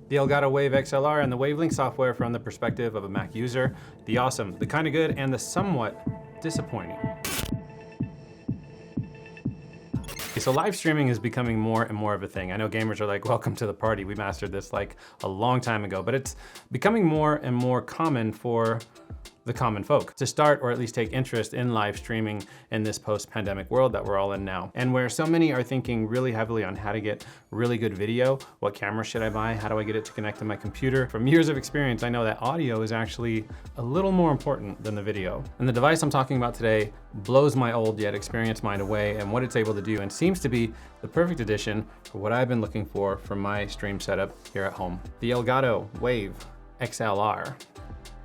The Elgato Wave XLR and the Wavelink software from the perspective of a Mac user. The awesome, the kind of good, and the somewhat disappointing. Okay, so live streaming is becoming more and more of a thing. I know gamers are like, welcome to the party. We mastered this like a long time ago, but it's becoming more and more common for the common folk to start or at least take interest in live streaming in this post-pandemic world that we're all in now. And where so many are thinking really heavily on how to get really good video, what camera should I buy, how do I get it to connect to my computer? From years of experience, I know that audio is actually a little more important than the video. And the device I'm talking about today blows my old yet experienced mind away and what it's able to do, and seems to be the perfect addition for what I've been looking for my stream setup here at home. The Elgato Wave XLR.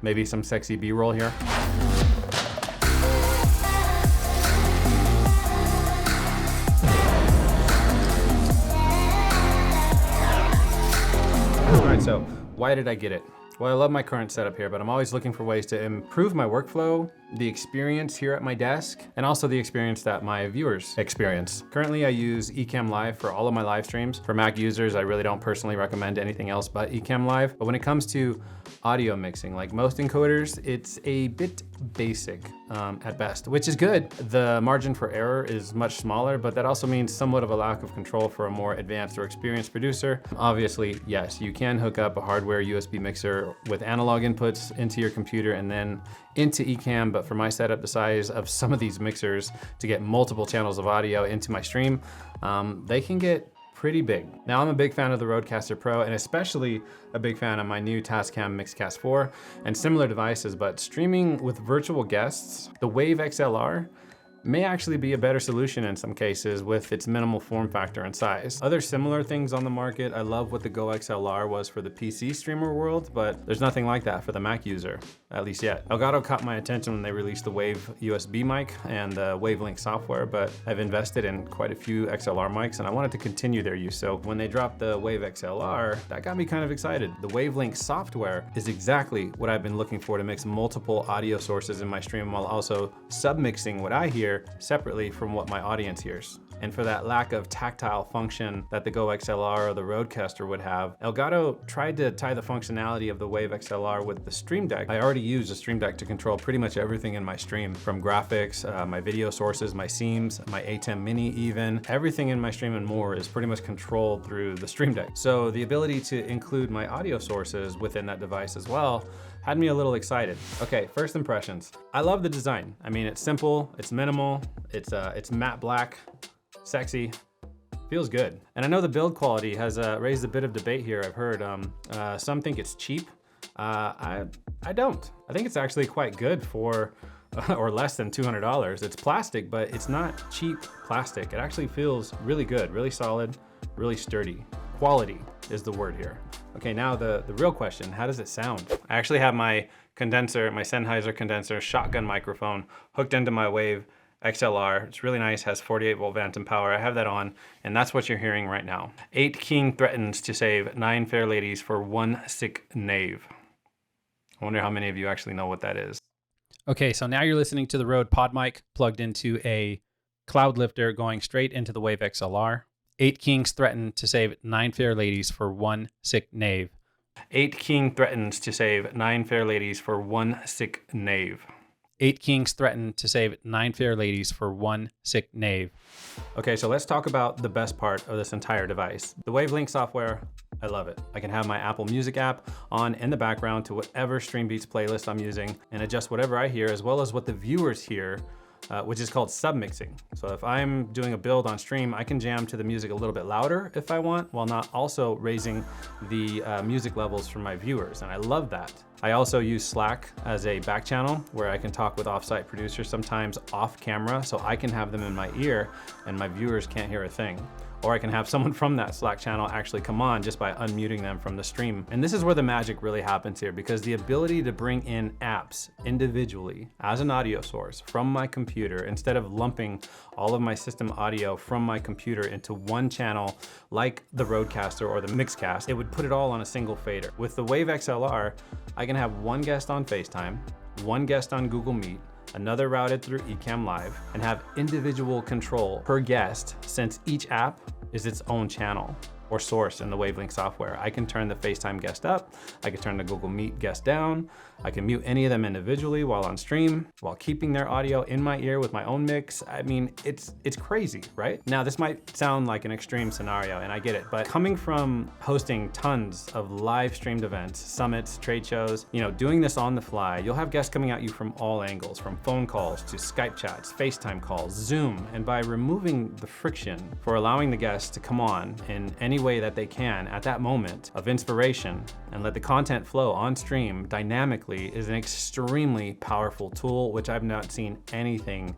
Maybe some sexy B-roll here. All right, so why did I get it? Well, I love my current setup here, but I'm always looking for ways to improve my workflow, the experience here at my desk, and also the experience that my viewers experience. Currently, I use Ecamm Live for all of my live streams. For Mac users, I really don't personally recommend anything else but Ecamm Live. But when it comes to audio mixing, like most encoders, it's a bit basic at best, which is good. The margin for error is much smaller, but that also means somewhat of a lack of control for a more advanced or experienced producer. Obviously, yes, you can hook up a hardware USB mixer with analog inputs into your computer and then into Ecamm, but for my setup, the size of some of these mixers to get multiple channels of audio into my stream, they can get pretty big. Now, I'm a big fan of the Rodecaster Pro, and especially a big fan of my new Tascam Mixcast 4 and similar devices, but streaming with virtual guests, the Wave XLR may actually be a better solution in some cases with its minimal form factor and size. Other similar things on the market, I love what the Go XLR was for the PC streamer world, but there's nothing like that for the Mac user, at least yet. Elgato caught my attention when they released the Wave USB mic and the Wavelink software, but I've invested in quite a few XLR mics and I wanted to continue their use. So when they dropped the Wave XLR, that got me kind of excited. The Wavelink software is exactly what I've been looking for to mix multiple audio sources in my stream while also submixing what I hear separately from what my audience hears. And for that lack of tactile function that the Go XLR or the Rodecaster would have, Elgato tried to tie the functionality of the Wave XLR with the Stream Deck. I already use the Stream Deck to control pretty much everything in my stream, from graphics, my video sources, my seams, my ATEM Mini even. Everything in my stream and more is pretty much controlled through the Stream Deck. So the ability to include my audio sources within that device as well had me a little excited. Okay, first impressions. I love the design. I mean, it's simple, it's minimal, it's matte black, sexy, feels good. And I know the build quality has raised a bit of debate here. I've heard some think it's cheap. I don't. I think it's actually quite good for or less than $200. It's plastic, but it's not cheap plastic. It actually feels really good, really solid, really sturdy. Quality is the word here. Okay, now the real question, how does it sound? I actually have my condenser, my Sennheiser condenser shotgun microphone hooked into my Wave XLR. It's really nice, has 48 volt phantom power. I have that on, and that's what you're hearing right now. 8 king threatens to save 9 fair ladies for 1 sick knave. I wonder how many of you actually know what that is. Okay, so now you're listening to the Rode Pod mic plugged into a cloud lifter going straight into the Wave XLR. 8 kings threaten to save 9 fair ladies for 1 sick knave. 8 king threatens to save 9 fair ladies for 1 sick knave. 8 kings threaten to save 9 fair ladies for 1 sick knave. Okay, so let's talk about the best part of this entire device. The Wavelink software, I love it. I can have my Apple Music app on in the background to whatever Stream Beats playlist I'm using and adjust whatever I hear as well as what the viewers hear, which is called submixing. So if I'm doing a build on stream, I can jam to the music a little bit louder if I want, while not also raising the music levels for my viewers, and I love that. I also use Slack as a back channel where I can talk with offsite producers, sometimes off camera, so I can have them in my ear and my viewers can't hear a thing. Or I can have someone from that Slack channel actually come on just by unmuting them from the stream. And this is where the magic really happens here, because the ability to bring in apps individually as an audio source from my computer, instead of lumping all of my system audio from my computer into one channel like the Rodecaster or the Mixcast, it would put it all on a single fader. With the Wave XLR, I can have one guest on FaceTime, one guest on Google Meet, another routed through Ecamm Live, and have individual control per guest, since each app is its own channel. or source in the Wavelink software. I can turn the FaceTime guest up, I can turn the Google Meet guest down, I can mute any of them individually while on stream, while keeping their audio in my ear with my own mix. I mean, it's crazy, right? Now, this might sound like an extreme scenario, and I get it, but coming from hosting tons of live streamed events, summits, trade shows, doing this on the fly, you'll have guests coming at you from all angles, from phone calls to Skype chats, FaceTime calls, Zoom, and by removing the friction for allowing the guests to come on in any way that they can at that moment of inspiration and let the content flow on stream dynamically is an extremely powerful tool, which I've not seen anything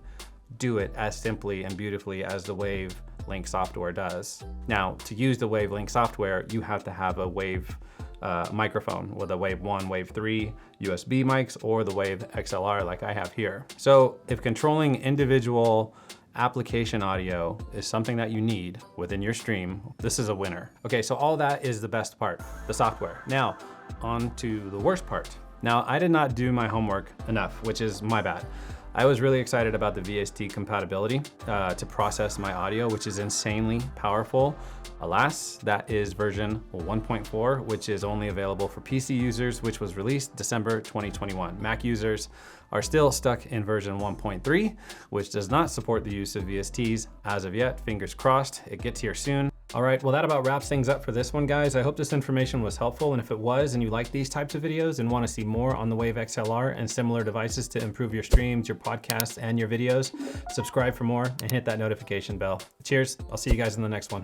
do it as simply and beautifully as the Wavelink software does. Now, to use the Wavelink software, you have to have a Wave microphone with a Wave 1, Wave 3 USB mics, or the Wave XLR like I have here. So if controlling individual application audio is something that you need within your stream, this is a winner. Okay, so all that is the best part, the software. Now, on to the worst part. Now, I did not do my homework enough, which is my bad. I was really excited about the VST compatibility to process my audio, which is insanely powerful. Alas, that is version 1.4, which is only available for PC users, which was released December 2021. Mac users are still stuck in version 1.3, which does not support the use of VSTs as of yet. Fingers crossed, it gets here soon. All right, well, that about wraps things up for this one, guys. I hope this information was helpful, and if it was and you like these types of videos and want to see more on the Wave XLR and similar devices to improve your streams, your podcasts, and your videos, subscribe for more and hit that notification bell. Cheers, I'll see you guys in the next one.